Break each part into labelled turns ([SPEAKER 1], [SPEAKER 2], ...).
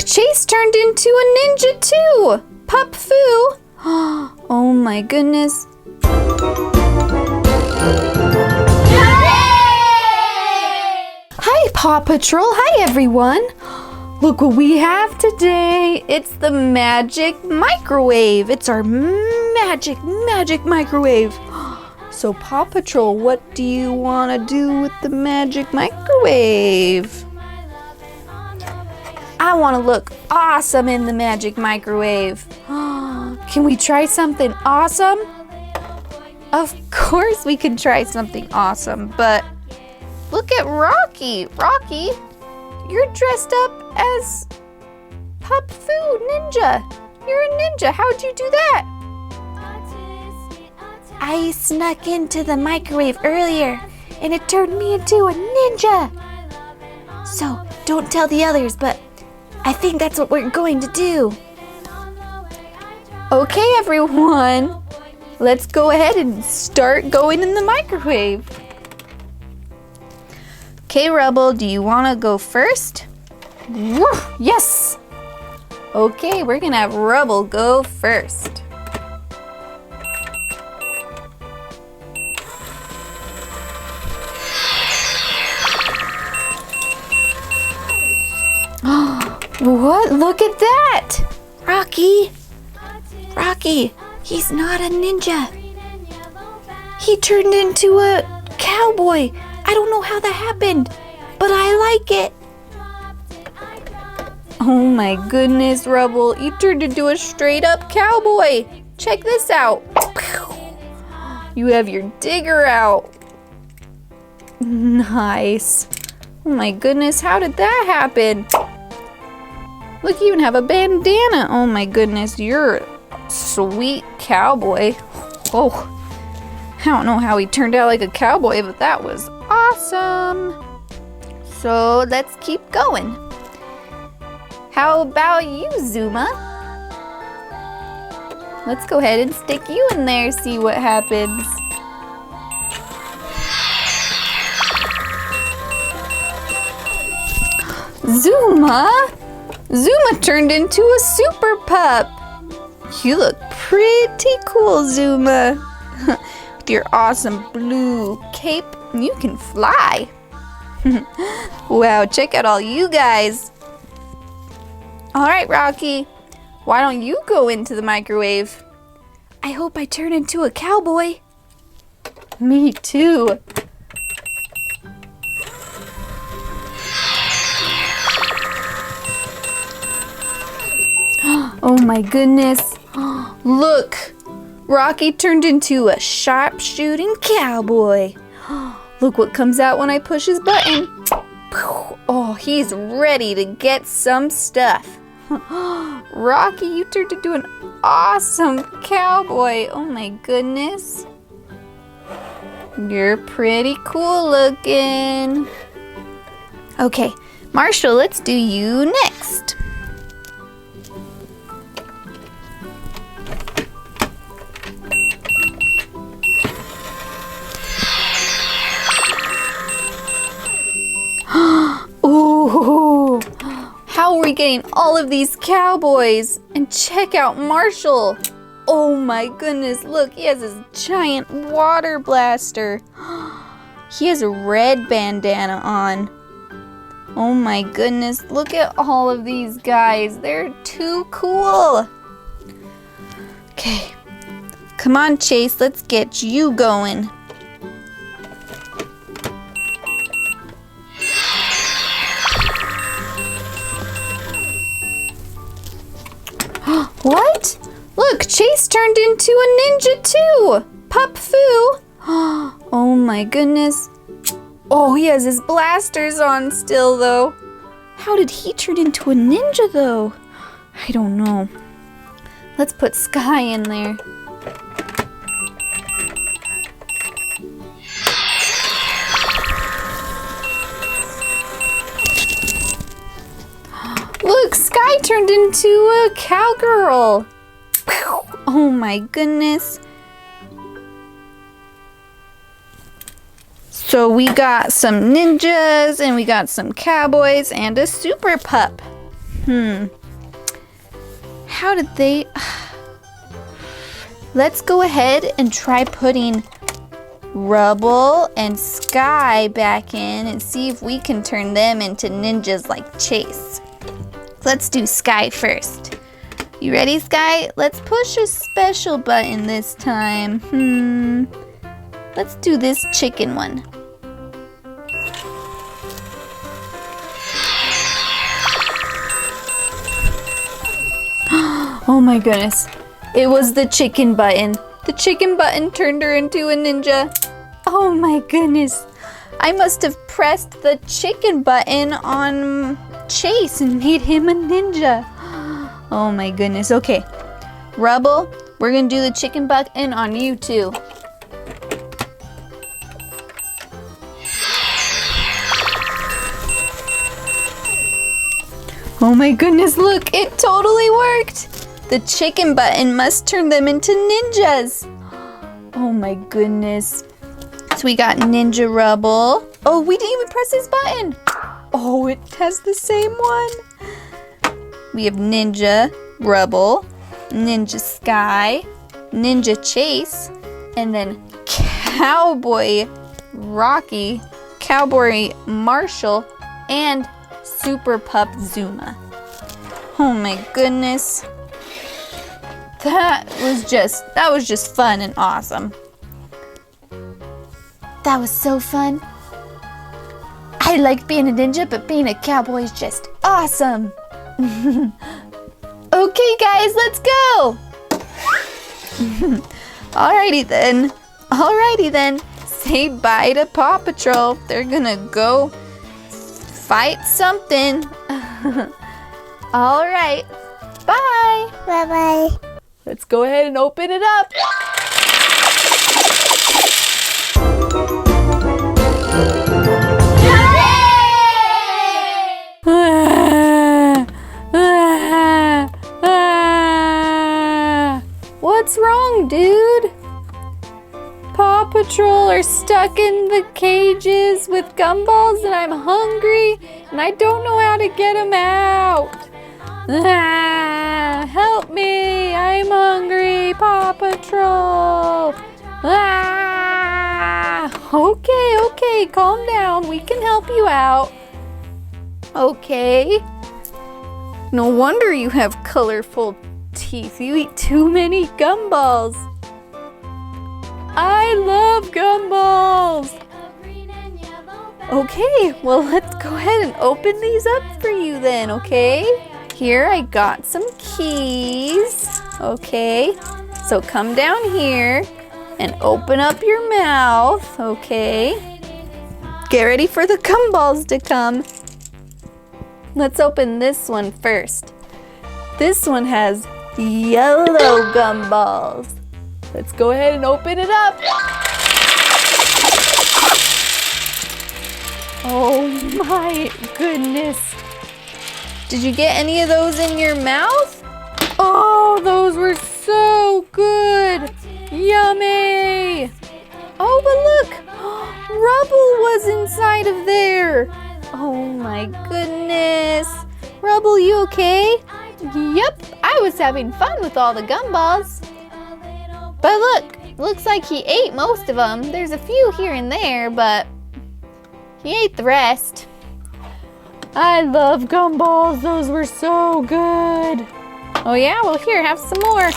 [SPEAKER 1] Chase turned into a ninja too! Pup Foo! Oh my goodness. Hi Paw Patrol, hi everyone! Look what we have today! It's the magic microwave! It's our magic microwave! So Paw Patrol, what do you want to do with the magic microwave? I want to look awesome in the magic microwave. Can we try something awesome? Of course we can try something awesome, but look at Rocky. Rocky, you're dressed up as Pup Foo Ninja. You're a ninja. How'd you do that? I snuck into the microwave earlier and it turned me into a ninja. So don't tell the others, but I think that's what we're going to do. Okay, everyone. Let's go ahead and start going in the microwave. Okay, Rebel, do you want to go first? Yes! Okay, we're going to have Rebel go first. What? Look at that! Rocky! Rocky, he's not a ninja. He turned into a cowboy. I don't know how that happened, but I like it. Oh my goodness, Rebel. You turned into a straight up cowboy. Check this out. You have your digger out. Nice. Oh my goodness, how did that happen? Look, you even have a bandana. Oh my goodness, you're a sweet cowboy. Oh, I don't know how he turned out like a cowboy, but that was awesome. So let's keep going. How about you, Zuma? Let's go ahead and stick you in there, see what happens. Zuma? Zuma turned into a super pup. You look pretty cool, Zuma. With your awesome blue cape, you can fly. Wow, check out all you guys. All right, Rocky, why don't you go into the microwave? I hope I turn into a cowboy. Me too. Oh my goodness. Look, Rocky turned into a sharpshooting cowboy. Look what comes out when I push his button. Oh, he's ready to get some stuff. Rocky, you turned into an awesome cowboy. Oh my goodness. You're pretty cool looking. Okay, Marshall, let's do you next. Ooh, how are we getting all of these cowboys? And check out Marshall. Oh my goodness, look, he has this giant water blaster. He has a red bandana on. Oh my goodness, look at all of these guys. They're too cool. Okay, come on, Chase, let's get you going. What? Look, Chase turned into a ninja too! Pup Foo! Oh my goodness. Oh, he has his blasters on still though. How did he turn into a ninja though? I don't know. Let's put Sky in there. Look, Sky turned into a cowgirl. Oh my goodness. So we got some ninjas and we got some cowboys and a super pup. how did they... Let's go ahead and try putting Rubble and Sky back in and see if we can turn them into ninjas like Chase. Let's do Sky first. You ready, Sky? Let's push a special button this time. Let's do this chicken one. Oh my goodness. It was the chicken button. The chicken button turned her into a ninja. Oh my goodness. I must have pressed the chicken button on Chase and made him a ninja. Oh my goodness. Okay. Rubble, we're gonna do the chicken button on you too. Oh my goodness, look, it totally worked. The chicken button must turn them into ninjas. Oh my goodness. So we got Ninja Rubble. Oh, we didn't even press his button. Oh, it has the same one. We have Ninja Rubble, Ninja Sky, Ninja Chase, and then Cowboy Rocky, Cowboy Marshall, and Super Pup Zuma. Oh my goodness. That was just fun and awesome. That was so fun. I like being a ninja, but being a cowboy is just awesome. Okay, guys, let's go. Alrighty then. Say bye to Paw Patrol. They're gonna go fight something. All right. Bye.
[SPEAKER 2] Bye-bye.
[SPEAKER 1] Let's go ahead and open it up. What's wrong, dude? Paw Patrol are stuck in the cages with gumballs and I'm hungry and I don't know how to get them out. Help me, I'm hungry, Paw Patrol. Okay, calm down, we can help you out. Okay. No wonder you have colorful teeth, you eat too many gumballs. I love gumballs. Okay, well let's go ahead and open these up for you then, okay? Here I got some keys. Okay, so come down here and open up your mouth, okay? Get ready for the gumballs to come. Let's open this one first. This one has yellow gumballs. Let's go ahead and open it up. Oh my goodness. Did you get any of those in your mouth? Oh, those were so good. Yummy. Oh, but look. Rubble was inside of there. Oh my goodness. Rubble, you okay? Yep, I was having fun with all the gumballs. But look, looks like he ate most of them. There's a few here and there, but he ate the rest. I love gumballs. Those were so good. Oh yeah? Well here, have some more.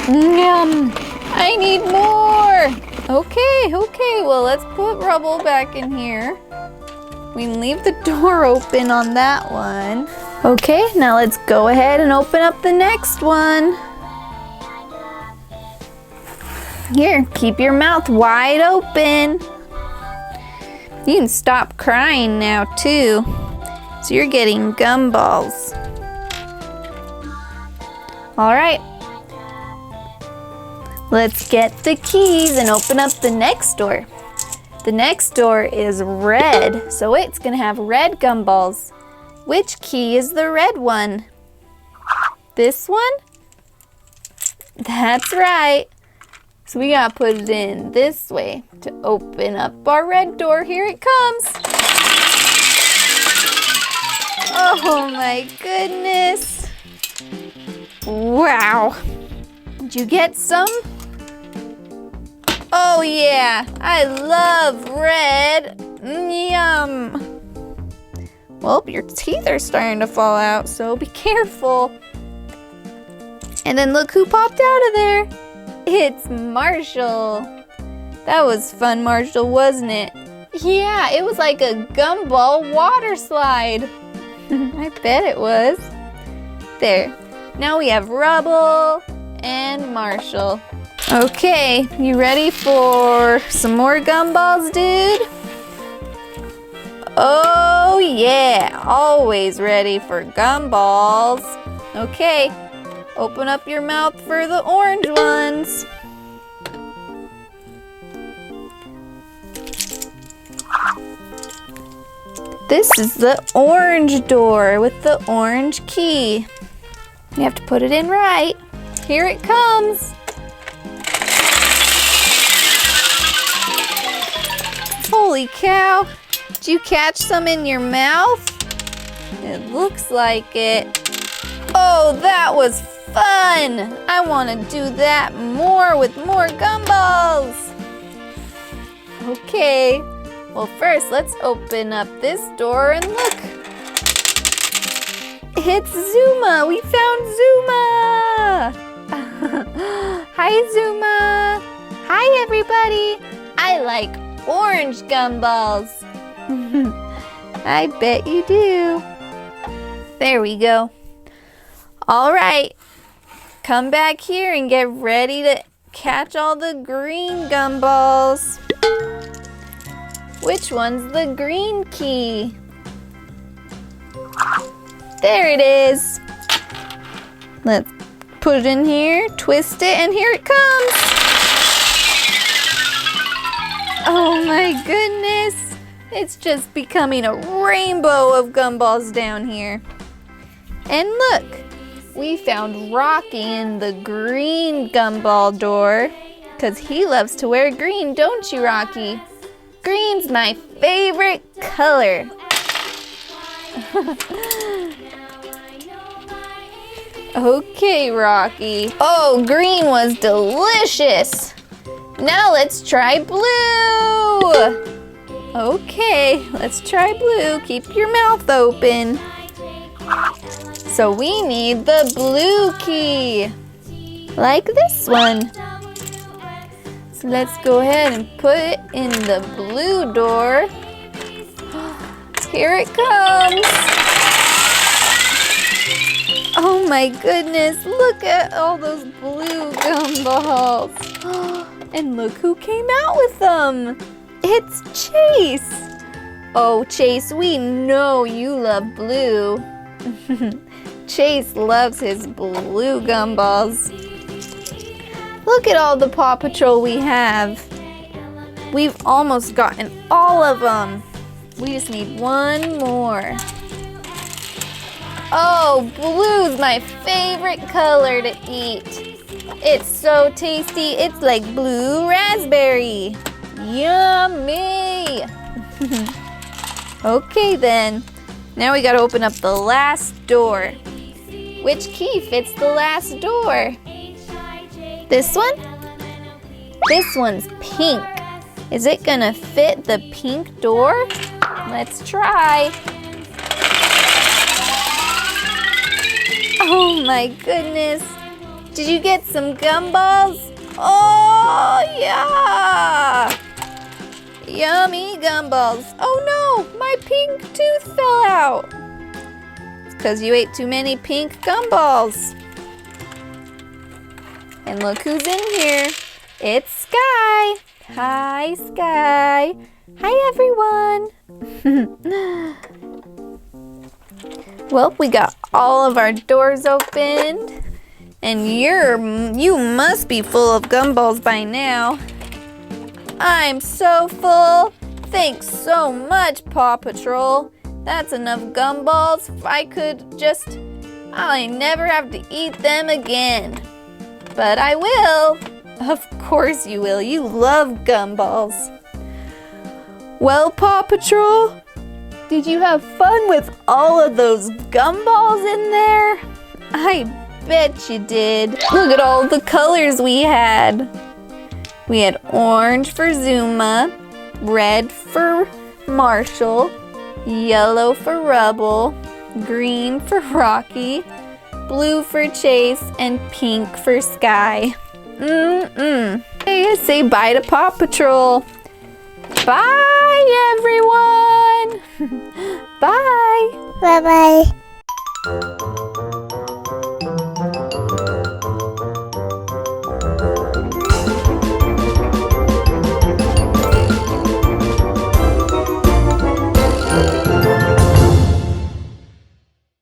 [SPEAKER 1] Yum. I need more. Okay. Well, let's put Rubble back in here. We can leave the door open on that one. Okay, now let's go ahead and open up the next one. Here, keep your mouth wide open. You can stop crying now too. So you're getting gumballs. All right. Let's get the keys and open up the next door. The next door is red, so it's gonna have red gumballs. Which key is the red one? This one? That's right. So we gotta put it in this way to open up our red door. Here it comes. Oh my goodness. Wow. Did you get some? Oh yeah, I love red. Yum. Well, your teeth are starting to fall out, so be careful. And then look who popped out of there. It's Marshall. That was fun, Marshall, wasn't it? Yeah, it was like a gumball water slide. I bet it was. There. Now we have Rubble and Marshall. Okay, you ready for some more gumballs, dude? Oh yeah, always ready for gumballs. Okay, open up your mouth for the orange ones. This is the orange door with the orange key. You have to put it in right. Here it comes. Holy cow. Did you catch some in your mouth? It looks like it. Oh, that was fun. I want to do that more with more gumballs. Okay. Well, first, let's open up this door and look. It's Zuma! We found Zuma! Hi, Zuma! Hi, everybody! I like orange gumballs. I bet you do. There we go. All right. Come back here and get ready to catch all the green gumballs. Which one's the green key? There it is. Let's put it in here, twist it, and here it comes. Oh my goodness. It's just becoming a rainbow of gumballs down here. And look, we found Rocky in the green gumball door because he loves to wear green, don't you, Rocky? Green's my favorite color. Okay, Rocky. Oh, green was delicious. Now let's try blue. Okay, let's try blue. Keep your mouth open. So we need the blue key, like this one. So let's go ahead and put it in the blue door. Here it comes. Oh my goodness, look at all those blue gumballs. And look who came out with them. It's Chase. Oh, Chase, we know you love blue. Chase loves his blue gumballs. Look at all the Paw Patrol we have. We've almost gotten all of them. We just need one more. Oh, blue's my favorite color to eat. It's so tasty. It's like blue raspberry. Yummy. Okay then. Now we gotta open up the last door. Which key fits the last door? This one? This one's pink. Is it gonna fit the pink door? Let's try. Oh my goodness. Did you get some gumballs? Oh yeah! Yummy gumballs. Oh no, my pink tooth fell out. It's because you ate too many pink gumballs. And look who's in here. It's Sky. Hi, Sky. Hi, everyone. Well, we got all of our doors opened. And you must be full of gumballs by now. I'm so full. Thanks so much, Paw Patrol. That's enough gumballs. If I could just, I never have to eat them again. But I will. Of course you will. You love gumballs. Well, Paw Patrol, Did you have fun with all of those gumballs in there? I bet you did. Look at all the colors we had. We had orange for Zuma, red for Marshall, yellow for Rubble, green for Rocky, blue for Chase, and pink for Sky. Hey, say bye to Paw Patrol. Bye, everyone. Bye.
[SPEAKER 2] Bye-bye.